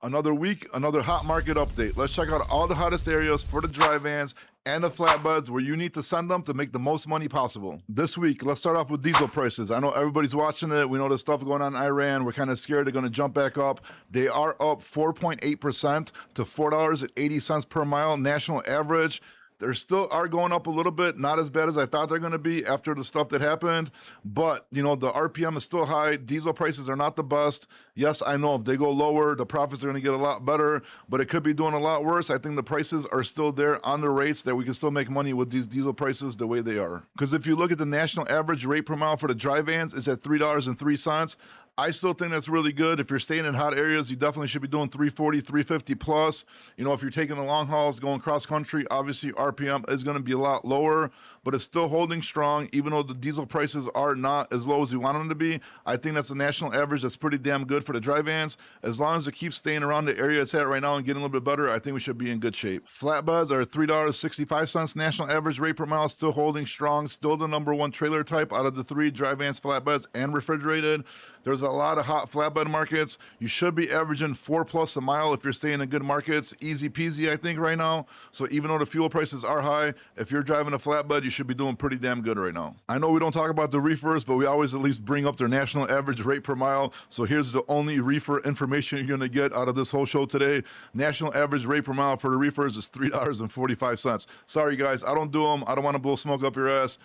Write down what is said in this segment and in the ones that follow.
Another week, another hot market update. Let's check out all the hottest areas for the dry vans and the flatbeds where you need to send them to make the most money possible. This week, let's start off with diesel prices. I know everybody's watching it. We know there's stuff going on in Iran. We're kind of scared they're going to jump back up. They are up 4.8% to $4.80 per mile national average. They still are going up a little bit, not as bad as I thought they're going to be after the stuff that happened. But, you know, the RPM is still high. Diesel prices are not the best. Yes, I know if they go lower, the profits are going to get a lot better, but it could be doing a lot worse. I think the prices are still there on the rates that we can still make money with these diesel prices the way they are. Because if you look at the national average rate per mile for the dry vans, it's at $3.03. I still think that's really good. If you're staying in hot areas, you definitely should be doing 340, 350 plus. You know, if you're taking the long hauls, going cross country, obviously RPM is going to be a lot lower, but it's still holding strong, even though the diesel prices are not as low as we want them to be. I think that's a national average that's pretty damn good for the dry vans. As long as it keeps staying around the area it's at right now and getting a little bit better, I think we should be in good shape. Flatbeds are $3.65 national average rate per mile, still holding strong, still the number one trailer type out of the three dry vans, flatbeds, and refrigerated. There's a lot of hot flatbed markets. You should be averaging 4+ a mile if you're staying in good markets. Easy peasy, I think, right now. So even though the fuel prices are high, if you're driving a flatbed, you should be doing pretty damn good right now. I know we don't talk about the reefers, but we always at least bring up their national average rate per mile. So here's the only reefer information you're going to get out of this whole show today. National average rate per mile for the reefers is $3.45. Sorry, guys, I don't do them. I don't want to blow smoke up your ass.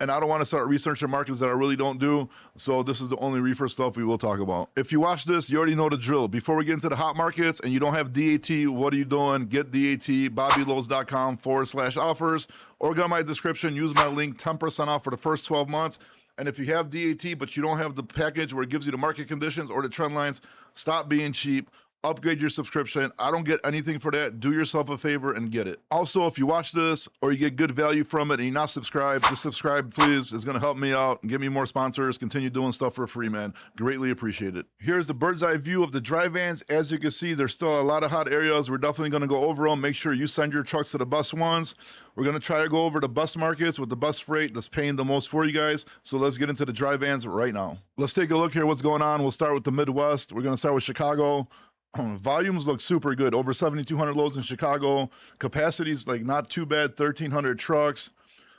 And I don't want to start researching markets that I really don't do. So this is the only reefer stuff we will talk about. If you watch this, you already know the drill. Before we get into the hot markets and you don't have DAT, what are you doing? Get DAT, bobbyloads.com/offers, or go in my description, use my link, 10% off for the first 12 months. And if you have DAT, but you don't have the package where it gives you the market conditions or the trend lines, stop being cheap. Upgrade your subscription. I don't get anything for that. Do yourself a favor and get it. Also, if you watch this or you get good value from it and you're not subscribed, just subscribe, please. It's going to help me out and give me more sponsors, continue doing stuff for free, man. Greatly appreciate it. Here's the bird's eye view of the dry vans. As you can see, there's still a lot of hot areas. We're definitely going to go over them. Make sure you send your trucks to the best ones. We're going to try to go over the bus markets with the bus freight that's paying the most for you guys. So let's get into the dry vans right now. Let's take a look here what's going on. We'll start with the Midwest. We're going to start with Chicago. Volumes look super good. Over 7,200 loads in Chicago. Capacity's like not too bad. 1,300 trucks.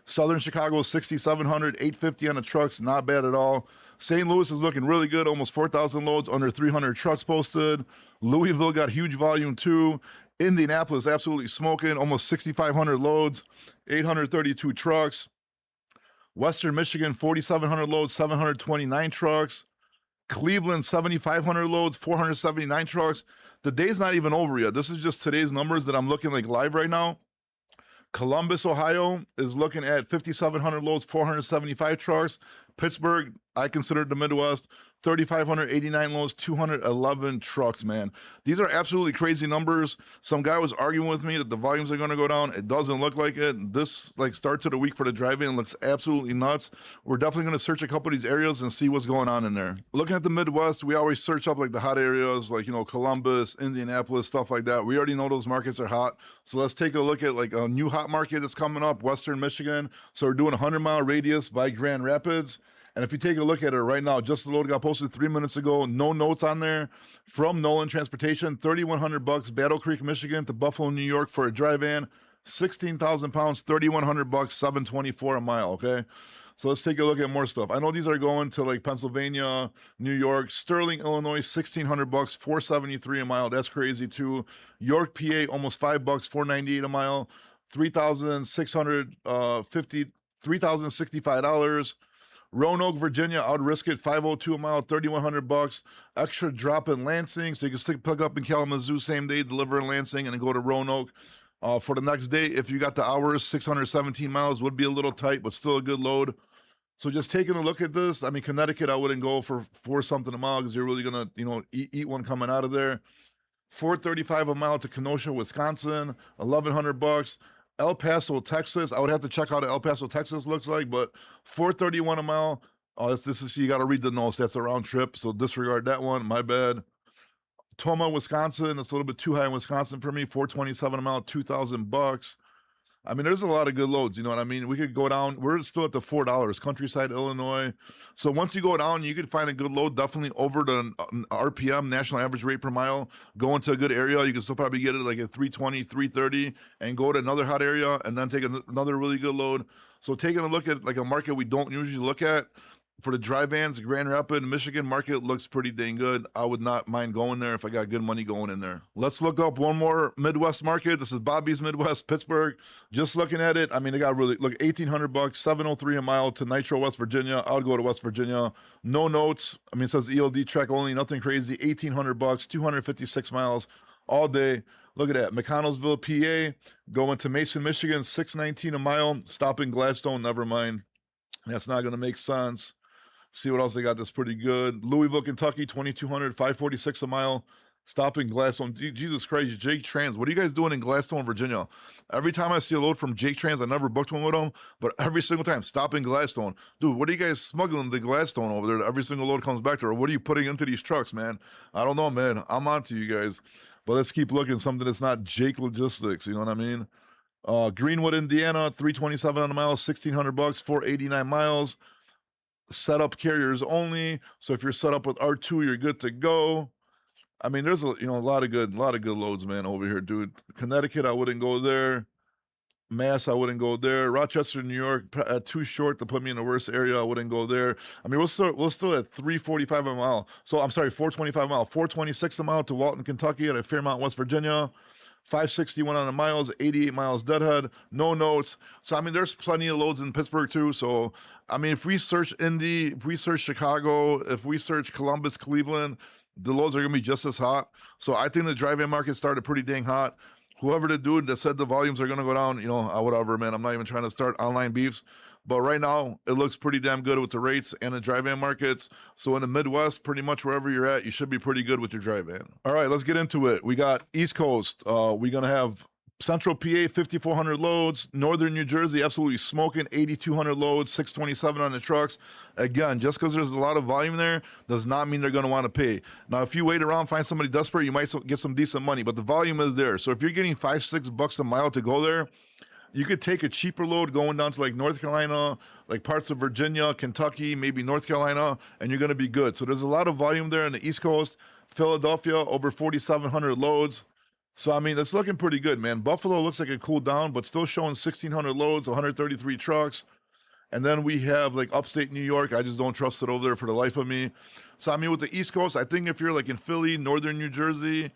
Southern Chicago, 6,700, 850 on the trucks. Not bad at all. St. Louis is looking really good. Almost 4,000 loads, under 300 trucks posted. Louisville got huge volume too. Indianapolis absolutely smoking. Almost 6,500 loads, 832 trucks. Western Michigan, 4,700 loads, 729 trucks. Cleveland, 7,500 loads, 479 trucks. The day's not even over yet. This is just today's numbers that I'm looking like live right now. Columbus, Ohio is looking at 5,700 loads, 475 trucks. Pittsburgh, I consider the Midwest, 3,589 loads, 211 trucks, man. These are absolutely crazy numbers. Some guy was arguing with me that the volumes are going to go down. It doesn't look like it. This like start to the week for the drive-in looks absolutely nuts. We're definitely going to search a couple of these areas and see what's going on in there. Looking at the Midwest, we always search up like the hot areas, like, you know, Columbus, Indianapolis, stuff like that. We already know those markets are hot. So let's take a look at like a new hot market that's coming up, Western Michigan. So we're doing a 100-mile radius by Grand Rapids. And if you take a look at it right now, just the load got posted 3 minutes ago. No notes on there. From Nolan Transportation, $3,100 Battle Creek, Michigan to Buffalo, New York for a dry van. 16,000 pounds, $3,100, $724 a mile. Okay. So let's take a look at more stuff. I know these are going to like Pennsylvania, New York, Sterling, Illinois, $1,600, $473 a mile. That's crazy too. York, PA, almost $5, $498 a mile. $3,65. Roanoke, Virginia, I'd risk it, $502 a mile, $3,100. Extra drop in Lansing, so you can stick plug up in Kalamazoo same day, deliver in Lansing, and then go to Roanoke for the next day. If you got the hours, 617 miles would be a little tight, but still a good load. So just taking a look at this, I mean, Connecticut, I wouldn't go for something a mile because you're really gonna, you know, eat one coming out of there. $435 a mile to Kenosha, Wisconsin, $1,100. El Paso, Texas. I would have to check out what El Paso, Texas looks like, but $431 a mile. Oh, this is, you got to read the notes. That's a round trip, so disregard that one. My bad. Toma, Wisconsin. That's a little bit too high in Wisconsin for me. $427 a mile, $2,000. I mean, there's a lot of good loads. You know what I mean? We could go down. We're still at the $4, Countryside, Illinois. So once you go down, you could find a good load, definitely over the RPM, national average rate per mile. Go into a good area. You can still probably get it like at 320, 330, and go to another hot area and then take another really good load. So taking a look at like a market we don't usually look at, for the dry vans, the Grand Rapids, Michigan market looks pretty dang good. I would not mind going there if I got good money going in there. Let's look up one more Midwest market. This is Bobby's Midwest, Pittsburgh. Just looking at it, I mean, they got really, look, $1,800, 703 a mile to Nitro, West Virginia. I would go to West Virginia. No notes. I mean, it says ELD track only, nothing crazy. $1,800, 256 miles all day. Look at that. McConnellsville, PA, going to Mason, Michigan, $619 a mile. Stopping Gladstone, never mind. That's not going to make sense. See what else they got that's pretty good. Louisville, Kentucky, 2,200, 546 a mile. Stopping Gladstone. Jesus Christ, Jake Trans. What are you guys doing in Gladstone, Virginia? Every time I see a load from Jake Trans, I never booked one with them, but every single time, stopping Gladstone. Dude, what are you guys smuggling to Gladstone over there? Every single load comes back to her. What are you putting into these trucks, man? I don't know, man. I'm on to you guys. But let's keep looking. Something that's not Jake Logistics. You know what I mean? Greenwood, Indiana, 327 on a mile, $1,600, 489 miles. Setup carriers only. So if you're set up with R2, you're good to go. I mean, there's a lot of good loads, man, over here, dude. Connecticut, I wouldn't go there. Mass, I wouldn't go there. Rochester, New York, too short to put me in the worst area. I wouldn't go there. I mean, we're still at 345 a mile. So I'm sorry, 425 a mile, 426 a mile to Walton, Kentucky, at Fairmount, West Virginia. 561 on the miles, 88 miles deadhead, no notes. So, I mean, there's plenty of loads in Pittsburgh too. So, I mean, if we search Indy, if we search Chicago, if we search Columbus, Cleveland, the loads are going to be just as hot. So I think the drive-in market started pretty dang hot. Whoever the dude that said the volumes are going to go down, whatever, man. I'm not even trying to start online beefs. But right now, it looks pretty damn good with the rates and the drive-in markets. So in the Midwest, pretty much wherever you're at, you should be pretty good with your drive-in. All right, let's get into it. We got East Coast. We're going to have Central PA, 5,400 loads. Northern New Jersey, absolutely smoking, 8,200 loads, 627 on the trucks. Again, just because there's a lot of volume there does not mean they're going to want to pay. Now, if you wait around, find somebody desperate, you might get some decent money, but the volume is there. So if you're getting $5-6 a mile to go there, you could take a cheaper load going down to like North Carolina, like parts of Virginia, Kentucky, maybe North Carolina, and you're going to be good. So there's a lot of volume there in the East Coast. Philadelphia, over 4,700 loads. So, I mean, it's looking pretty good, man. Buffalo looks like it cooled down, but still showing 1,600 loads, 133 trucks. And then we have like upstate New York. I just don't trust it over there for the life of me. So, I mean, with the East Coast, I think if you're like in Philly, Northern New Jersey,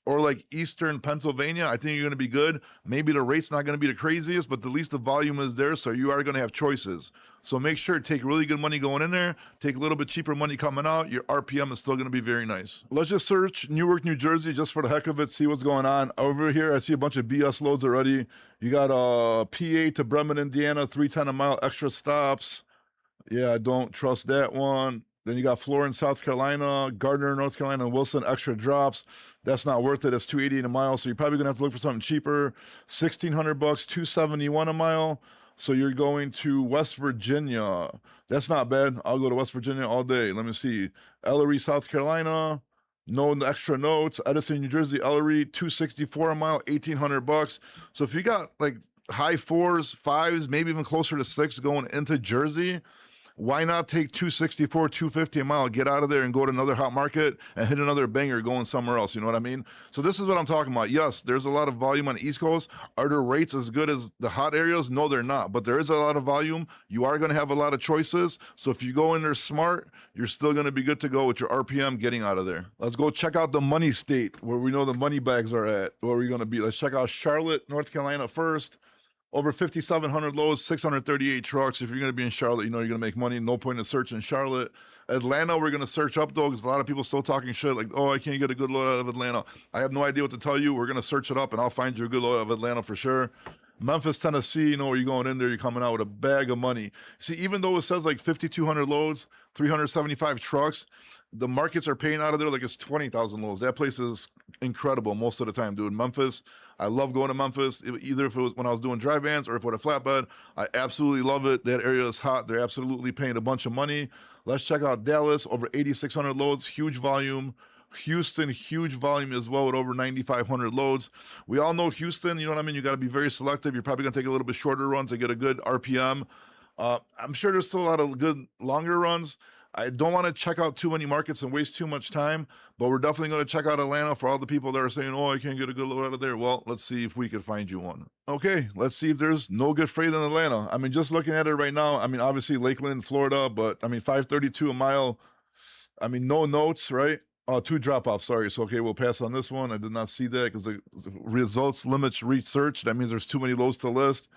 or like Eastern Pennsylvania, I think you're going to be good. Maybe the rate's not going to be the craziest, but at least the volume is there, so you are going to have choices. So make sure to take really good money going in there, take a little bit cheaper money coming out. Your RPM is still going to be very nice. Let's just search Newark, New Jersey, just for the heck of it, see what's going on. Over here, I see a bunch of BS loads already. You got PA to Bremen, Indiana, 310 a mile, extra stops. Yeah, I don't trust that one. Then you got Florence, South Carolina, Gardner, North Carolina, and Wilson, extra drops. That's not worth it. It's $280 a mile, so you're probably gonna have to look for something cheaper. $1,600, $271 a mile. So you're going to West Virginia. That's not bad. I'll go to West Virginia all day. Let me see. Ellery, South Carolina. No extra notes. Edison, New Jersey, Ellery, $264 a mile, $1,800. So if you got like high 4s, 5s, maybe even closer to 6 going into Jersey, why not take $264, $250 a mile, get out of there and go to another hot market and hit another banger going somewhere else? You know what I mean? So this is what I'm talking about. Yes, there's a lot of volume on the East Coast. Are the rates as good as the hot areas? No, they're not. But there is a lot of volume. You are going to have a lot of choices. So if you go in there smart, you're still going to be good to go with your RPM getting out of there. Let's go check out the money state where we know the money bags are at, where we're going to be. Let's check out Charlotte, North Carolina first. Over 5,700 loads, 638 trucks. If you're going to be in Charlotte, you know you're going to make money. No point in searching Charlotte. Atlanta, we're going to search up, though, because a lot of people still talking shit like, oh, I can't get a good load out of Atlanta. I have no idea what to tell you. We're going to search it up, and I'll find you a good load out of Atlanta for sure. Memphis, Tennessee, you know where you're going in there. You're coming out with a bag of money. See, even though it says like 5,200 loads, 375 trucks, the markets are paying out of there like it's 20,000 loads. That place is incredible most of the time, dude. Memphis, I love going to Memphis, either if it was when I was doing dry vans or if with a flatbed. I absolutely love it. That area is hot. They're absolutely paying a bunch of money. Let's check out Dallas, over 8,600 loads, huge volume. Houston, huge volume as well with over 9,500 loads. We all know Houston, you know what I mean? You got to be very selective. You're probably going to take a little bit shorter run to get a good RPM. I'm sure there's still a lot of good longer runs. I don't want to check out too many markets and waste too much time, but we're definitely going to check out Atlanta for all the people that are saying, oh, I can't get a good load out of there. Well, let's see if we can find you one. Okay, let's see if there's no good freight in Atlanta. I mean, just looking at it right now, I mean, obviously Lakeland, Florida, but I mean, 532 a mile. I mean, no notes, right? Oh, 2 drop-offs, sorry. So, okay, we'll pass on this one. I did not see that because the results limits reach search. That means there's too many loads to list.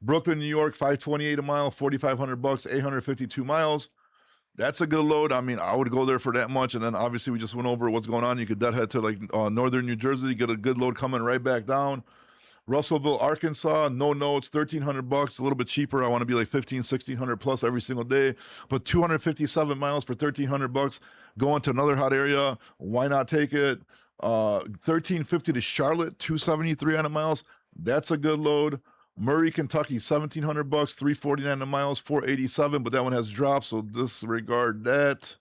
Brooklyn, New York, 528 a mile, 4,500 bucks, 852 miles. That's a good load. I mean, I would go there for that much. And then obviously we just went over what's going on. You could deadhead to like northern New Jersey, get a good load coming right back down. Russellville, Arkansas, no notes, 1,300 bucks, a little bit cheaper. I want to be like 1,600 plus every single day, but 257 miles for 1,300 bucks. Going to another hot area, why not take it? 1,350 to Charlotte, 273 on the miles. That's a good load. Murray, Kentucky, 1,700 bucks, 349 a miles, 487, but that one has dropped, so disregard that.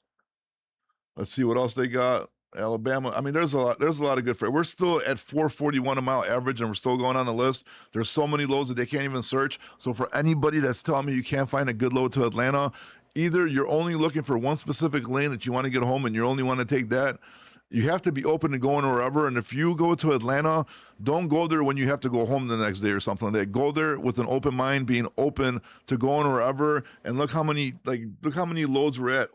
Let's see what else they got. Alabama. I mean, there's a lot of good freight. We're still at 441 a mile average, and we're still going on the list. There's so many loads that they can't even search. So for anybody that's telling me you can't find a good load to Atlanta, either you're only looking for one specific lane that you want to get home and you only want to take that. You have to be open to going wherever. And if you go to Atlanta, don't go there when you have to go home the next day or something like that. Go there with an open mind, being open to going wherever. And look how many loads we're at.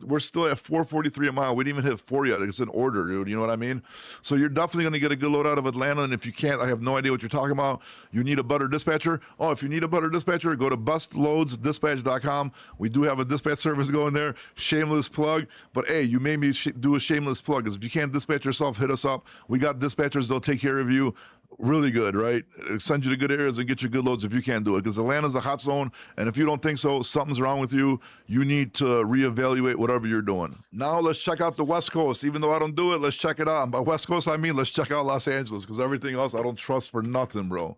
We're still at 443 a mile. We didn't even hit 4 yet. It's an order, dude. You know what I mean? So you're definitely going to get a good load out of Atlanta. And if you can't, I have no idea what you're talking about. You need a better dispatcher. Oh, if you need a better dispatcher, go to bestloadsdispatch.com. We do have a dispatch service going there. Shameless plug. But hey, you made me do a shameless plug. If you can't dispatch yourself, hit us up. We got dispatchers. They'll take care of you really good, right? Send you to good areas and get you good loads if you can't do it, because Atlanta's a hot zone. And if you don't think so, something's wrong with you. You need to reevaluate whatever you're doing. Now let's check out the West Coast. Even though I don't do it, let's check it out. And by West Coast, I mean, let's check out Los Angeles, because everything else I don't trust for nothing, bro.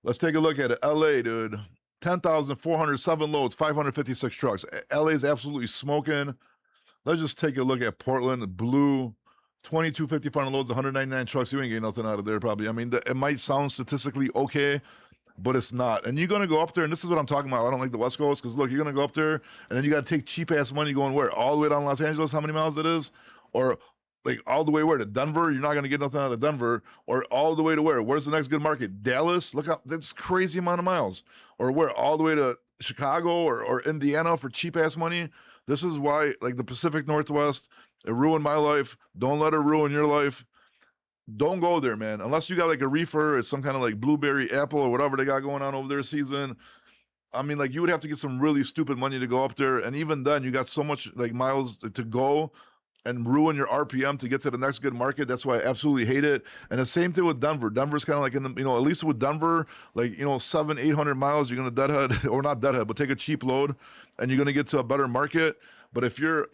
Let's take a look at it. LA, dude. 10,407 loads, 556 trucks. LA is absolutely smoking. Let's just take a look at Portland. Blue, 2,255 loads, 199 trucks. You ain't getting nothing out of there probably. I mean, it might sound statistically okay, but it's not. And you're going to go up there, and this is what I'm talking about. I don't like the West Coast, because look, you're going to go up there, and then you got to take cheap-ass money going where? All the way down to Los Angeles, how many miles it is? Or like all the way where? To Denver? You're not going to get nothing out of Denver. Or all the way to where? Where's the next good market? Dallas? Look how, that's crazy amount of miles. Or where? All the way to Chicago or Indiana for cheap-ass money? This is why, like, the Pacific Northwest, it ruined my life. Don't let it ruin your life. Don't go there, man. Unless you got like a reefer, it's some kind of like blueberry apple or whatever they got going on over there season. I mean, like, you would have to get some really stupid money to go up there. And even then, you got so much like miles to go and ruin your RPM to get to the next good market. That's why I absolutely hate it. And the same thing with Denver. Denver's kind of like in the, at least with Denver, like, 700-800 miles, you're going to deadhead, or not deadhead, but take a cheap load, and you're going to get to a better market. But if you're,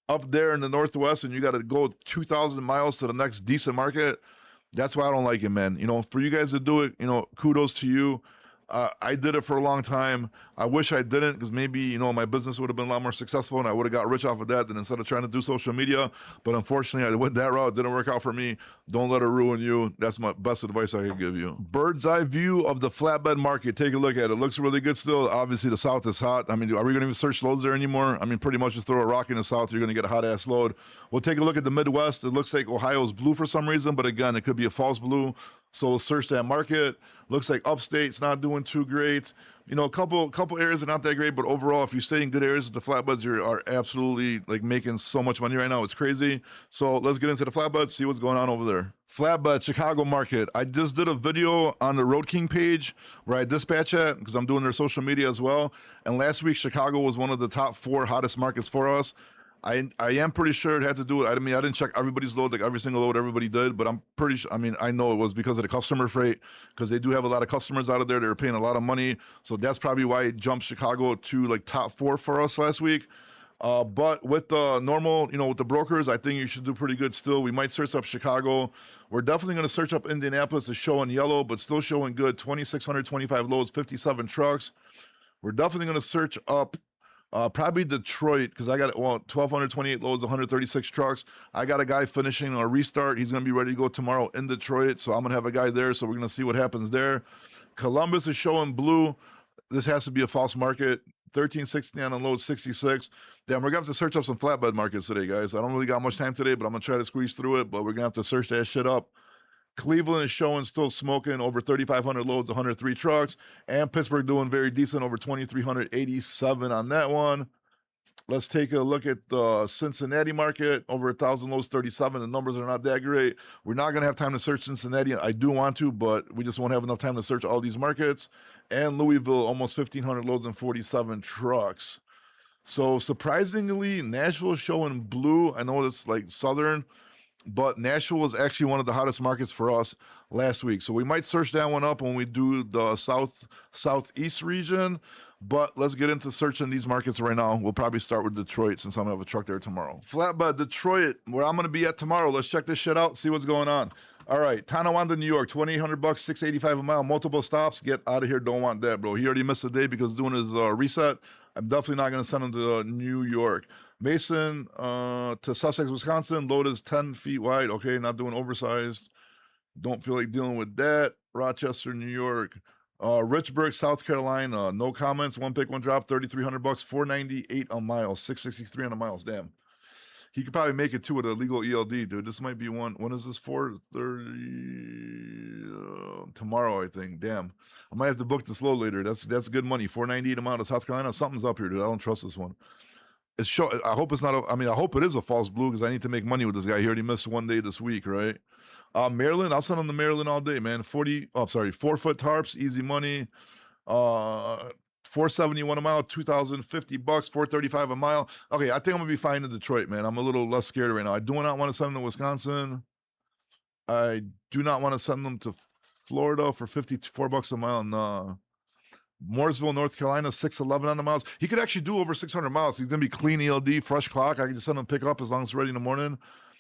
up there in the Northwest and you got to go 2,000 miles to the next decent market, that's why I don't like it, man. For you guys to do it, kudos to you. I did it for a long time. I wish I didn't, because maybe, my business would have been a lot more successful and I would have got rich off of that than instead of trying to do social media. But unfortunately, I went that route. It didn't work out for me. Don't let it ruin you. That's my best advice I could give you. Bird's eye view of the flatbed market. Take a look at it. It looks really good still. Obviously, the South is hot. I mean, are we going to even search loads there anymore? I mean, pretty much just throw a rock in the South. You're going to get a hot-ass load. We'll take a look at the Midwest. It looks like Ohio's blue for some reason, but again, it could be a false blue. So we'll search that market. Looks like upstate's not doing too great. A couple areas are not that great, but overall, if you stay in good areas with the flatbeds, you are absolutely like making so much money right now. It's crazy. So let's get into the flatbeds, see what's going on over there. Flatbed, Chicago market. I just did a video on the Road King page where I dispatch at, because I'm doing their social media as well. And last week, Chicago was one of the top 4 hottest markets for us. I am pretty sure it had to do it. I mean, I didn't check everybody's load, like every single load everybody did, but I'm pretty sure, I know it was because of the customer freight, because they do have a lot of customers out of there. They're paying a lot of money. So that's probably why it jumped Chicago to like top 4 for us last week. But with the normal, with the brokers, I think you should do pretty good still. We might search up Chicago. We're definitely going to search up Indianapolis. It's showing yellow, but still showing good. 2,625 loads, 57 trucks. We're definitely going to search up Probably Detroit, because I got 1,228 loads, 136 trucks. I got a guy finishing a restart. He's going to be ready to go tomorrow in Detroit, so I'm going to have a guy there, so we're going to see what happens there. Columbus is showing blue. This has to be a false market. 1369 on load 66. Damn, we're going to have to search up some flatbed markets today, guys. I don't really got much time today, but I'm going to try to squeeze through it, but we're going to have to search that shit up. Cleveland is showing still smoking over 3,500 loads, 103 trucks, and Pittsburgh doing very decent over 2,387 on that one. Let's take a look at the Cincinnati market, over 1,000 loads, 37. The numbers are not that great. We're not going to have time to search Cincinnati. I do want to, but we just won't have enough time to search all these markets. And Louisville, almost 1,500 loads and 47 trucks. So surprisingly, Nashville is showing blue. I know it's like southern, but Nashville was actually one of the hottest markets for us last week. So we might search that one up when we do the southeast region, but let's get into searching these markets right now. We'll probably start with Detroit since I'm gonna have a truck there tomorrow. Flatbed, Detroit, where I'm gonna be at tomorrow. Let's check this shit out, see what's going on. All right, Tonawanda, New York, 2,800 bucks, 685 a mile, multiple stops. Get out of here, don't want that, bro. He already missed a day because doing his reset. I'm definitely not gonna send him to New York. Mason to Sussex, Wisconsin. Load is 10 feet wide. Okay, not doing oversized. Don't feel like dealing with that. Rochester, New York. Richburg, South Carolina. No comments. One pick, one drop. 3,300 bucks. 498 a mile. 663 on the miles. Damn. He could probably make it too with a legal ELD, dude. This might be one. When is this for? 30 tomorrow, I think. Damn. I might have to book this load later. That's good money. 498 a mile to South Carolina. Something's up here, dude. I don't trust this one. It's show. I hope it's not. I hope it is a false blue because I need to make money with this guy. He already missed one day this week, right? Maryland. I'll send him to Maryland all day, man. 4 foot tarps, easy money. 471 a mile, 2,050 bucks, 435 a mile. Okay, I think I'm gonna be fine in Detroit, man. I'm a little less scared right now. I do not want to send them to Wisconsin. I do not want to send them to Florida for 54 bucks a mile. Nah. Mooresville, North Carolina, 611 on the miles. He could actually do over 600 miles. He's gonna be clean ELD, fresh clock. I can just send him pick up as long as it's ready in the morning.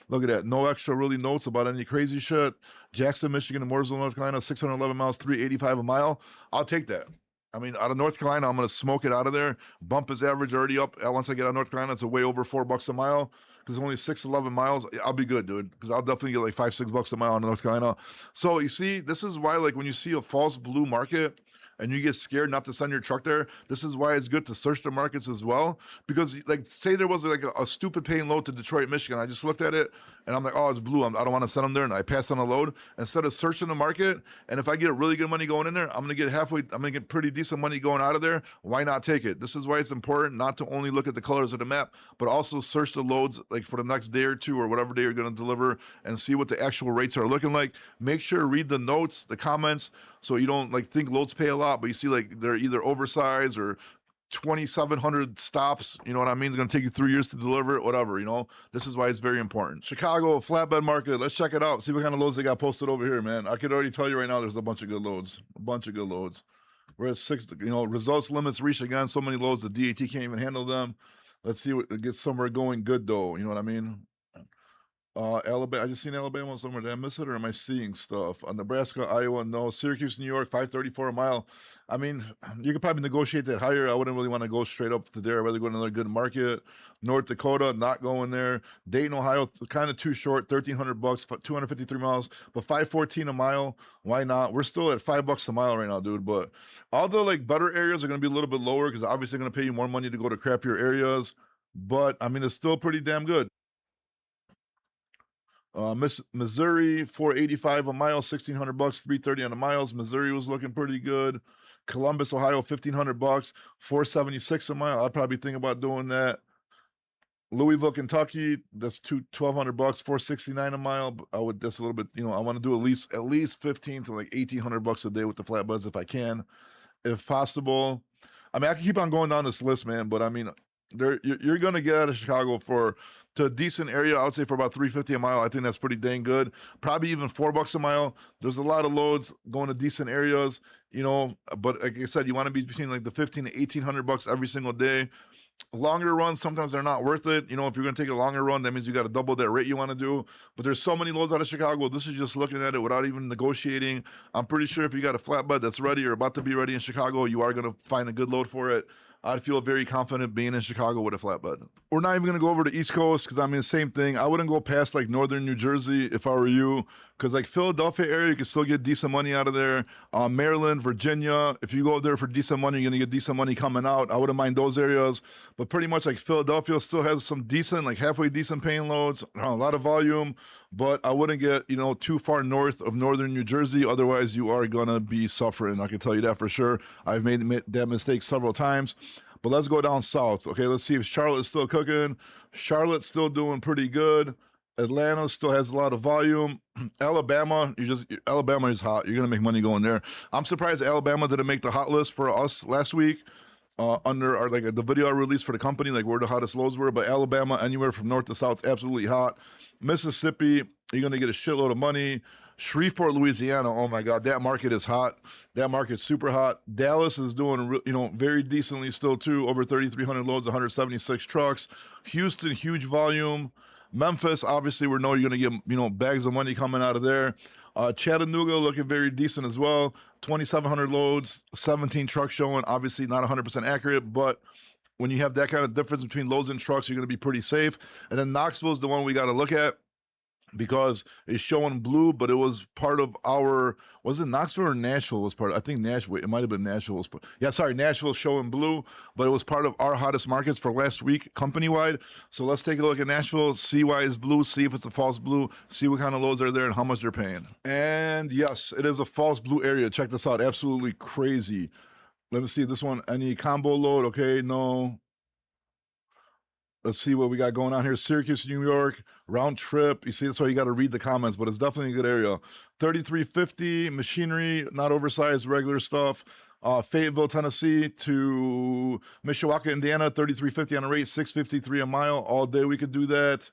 Look at that. No extra really notes about any crazy shit. Jackson, Michigan, and Mooresville, North Carolina, 611 miles, 385 a mile. I'll take that. I mean, out of North Carolina, I'm gonna smoke it out of there. Bump his average already up. Once I get out of North Carolina, it's way over $4 a mile because only 611 miles. I'll be good, dude. Because I'll definitely get like $5-6 a mile in North Carolina. So you see, this is why, like, when you see a false blue market and you get scared not to send your truck there, this is why it's good to search the markets as well. Because, like, say there was like a stupid paying load to Detroit, Michigan. I just looked at it and I'm like, oh, it's blue. I don't want to send them there. And I passed on a load instead of searching the market. And if I get really good money going in there, I'm going to get pretty decent money going out of there. Why not take it? This is why it's important not to only look at the colors of the map, but also search the loads like for the next day or two or whatever day you're going to deliver and see what the actual rates are looking like. Make sure read the notes, the comments, so you don't like think loads pay a lot, but you see like they're either oversized or 2,700 stops. You know what I mean? It's going to take you 3 years to deliver it, whatever, you know? This is why it's very important. Chicago, flatbed market. Let's check it out. See what kind of loads they got posted over here, man. I could already tell you right now there's a bunch of good loads. We're at 6, you know, results limits reached again. So many loads, the DAT can't even handle them. Let's see what gets somewhere going good, though. You know what I mean? Alabama. I just seen Alabama somewhere. Did I miss it or am I seeing stuff? Nebraska, Iowa, no. Syracuse, New York, 534 a mile. I mean, you could probably negotiate that higher. I wouldn't really want to go straight up to there. I'd rather go to another good market. North Dakota, not going there. Dayton, Ohio, kind of too short. 1,300 bucks, 253 miles, but 514 a mile. Why not? We're still at $5 a mile right now, dude. But all the like better areas are going to be a little bit lower because obviously going to pay you more money to go to crappier areas. But I mean, it's still pretty damn good. Missouri, 485 a mile, 1,600 bucks, 330 on the miles. Missouri was looking pretty good. Columbus, Ohio, 1,500 bucks, 476 a mile. I'd probably think about doing that. Louisville, Kentucky, that's 1,200 bucks, 469 a mile. I would just a little bit, you know, I want to do at least 15 to like 1,800 bucks a day with the flatbeds if I can, if possible. I mean, I can keep on going down this list, man, but I mean, you're going to get out of Chicago to a decent area. I would say for about 350 a mile. I think that's pretty dang good. Probably even $4 a mile. There's a lot of loads going to decent areas, you know, but like I said, you want to be between like the 15 to 1,800 bucks every single day. Longer runs, sometimes they're not worth it. You know, if you're going to take a longer run, that means you got to double that rate you want to do. But there's so many loads out of Chicago. This is just looking at it without even negotiating. I'm pretty sure if you got a flatbed that's ready or about to be ready in Chicago, you are going to find a good load for it. I'd feel very confident being in Chicago with a flatbed. We're not even going to go over to East Coast because I mean, the same thing. I wouldn't go past like northern New Jersey if I were you, because like Philadelphia area, you can still get decent money out of there. Maryland, Virginia, if you go there for decent money, you're going to get decent money coming out. I wouldn't mind those areas, but pretty much like Philadelphia still has some decent, like halfway decent paying loads, a lot of volume, but I wouldn't get, you know, too far north of northern New Jersey. Otherwise, you are going to be suffering. I can tell you that for sure. I've made that mistake several times. But let's go down south. Okay, let's see if Charlotte is still cooking. Charlotte's still doing pretty good. Atlanta still has a lot of volume. Alabama is hot. You're gonna make money going there. I'm surprised Alabama didn't make the hot list for us last week. Under our like the video I released for the company, like where the hottest lows were. But Alabama, anywhere from north to south, absolutely hot. Mississippi, you're gonna get a shitload of money. Shreveport, Louisiana, oh my God, that market is hot. That market's super hot. Dallas is doing, you know, very decently still too, over 3,300 loads, 176 trucks. Houston, huge volume. Memphis, obviously, we know you're going to get, you know, bags of money coming out of there. Chattanooga looking very decent as well. 2,700 loads, 17 trucks showing. Obviously, not 100% accurate, but when you have that kind of difference between loads and trucks, you're going to be pretty safe. And then Knoxville is the one we got to look at, because it's showing blue, but it was part of our, was it Knoxville or Nashville was part of, I think Nashville, it might have been Nashville. Yeah, sorry, Nashville showing blue, but it was part of our hottest markets for last week, company-wide. So let's take a look at Nashville, see why it's blue, see if it's a false blue, see what kind of loads are there and how much they're paying. And yes, it is a false blue area. Check this out, absolutely crazy. Let me see this one, any combo load, okay, no. Let's see what we got going on here. Syracuse, New York, round trip. You see, that's why you got to read the comments, but it's definitely a good area. 3350, machinery, not oversized, regular stuff. Fayetteville, Tennessee to Mishawaka, Indiana, 3350 on a rate, 653 a mile. All day we could do that.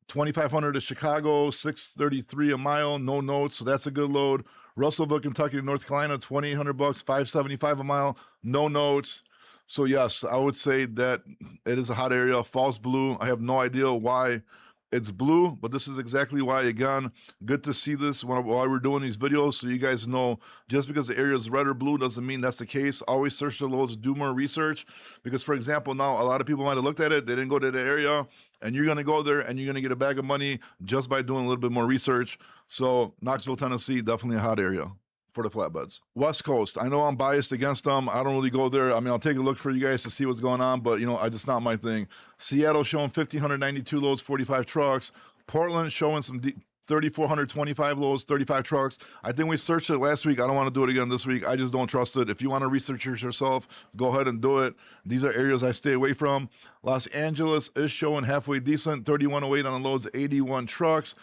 2,500 to Chicago, 633 a mile, no notes, so that's a good load. Russellville, Kentucky to North Carolina, 2,800 bucks, 575 a mile, no notes. So yes, I would say that it is a hot area, false blue. I have no idea why it's blue, but this is exactly why. Again, good to see this while we're doing these videos, so you guys know just because the area is red or blue doesn't mean that's the case. Always search the loads, do more research, because for example, now a lot of people might have looked at it, they didn't go to the area, and you're gonna go there and you're gonna get a bag of money just by doing a little bit more research. So Knoxville, Tennessee, definitely a hot area for the flatbeds. West Coast, I know I'm biased against them. I don't really go there. I mean, I'll take a look for you guys to see what's going on, but you know, I just not my thing. Seattle showing 1,592 loads, 45 trucks. Portland showing some 3,425 loads, 35 trucks. I think we searched it last week. I don't want to do it again this week. I just don't trust it. If you want to research it yourself, go ahead and do it. These are areas I stay away from. Los Angeles is showing halfway decent, 3,108 on the loads, 81 trucks.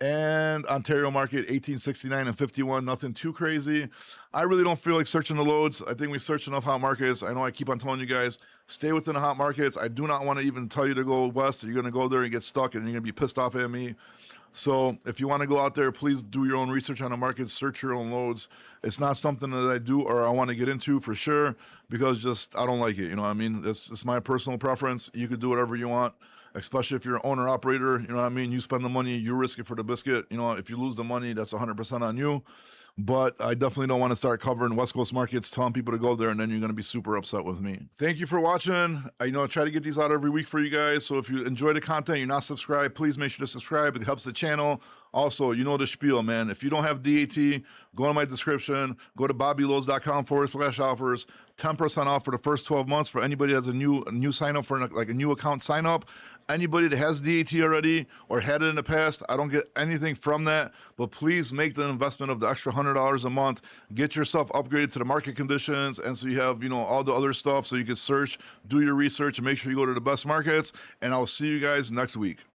And Ontario market, 1869 and 51, nothing too crazy. I really don't feel like searching the loads. I think we searched enough hot markets. I know I keep on telling you guys, stay within the hot markets. I do not want to even tell you to go west, or you're going to go there and get stuck and you're going to be pissed off at me. So if you want to go out there, please do your own research on the market, search your own loads. It's not something that I do or I want to get into for sure, because just, I don't like it. You know what I mean? It's my personal preference. You could do whatever you want, especially if you're an owner operator, you know what I mean? You spend the money, you risk it for the biscuit. You know, if you lose the money, that's 100% on you. But I definitely don't want to start covering West Coast markets, telling people to go there, and then you're going to be super upset with me. Thank you for watching. I try to get these out every week for you guys. So if you enjoy the content, you're not subscribed, please make sure to subscribe. It helps the channel. Also, you know the spiel, man. If you don't have DAT, go to my description, go to bobbyloads.com/offers, 10% off for the first 12 months for anybody that has a new sign up for like a new account sign up. Anybody that has DAT already or had it in the past, I don't get anything from that, but please make the investment of the extra $100 a month. Get yourself upgraded to the market conditions, and so you have, all the other stuff so you can search, do your research, and make sure you go to the best markets, and I'll see you guys next week.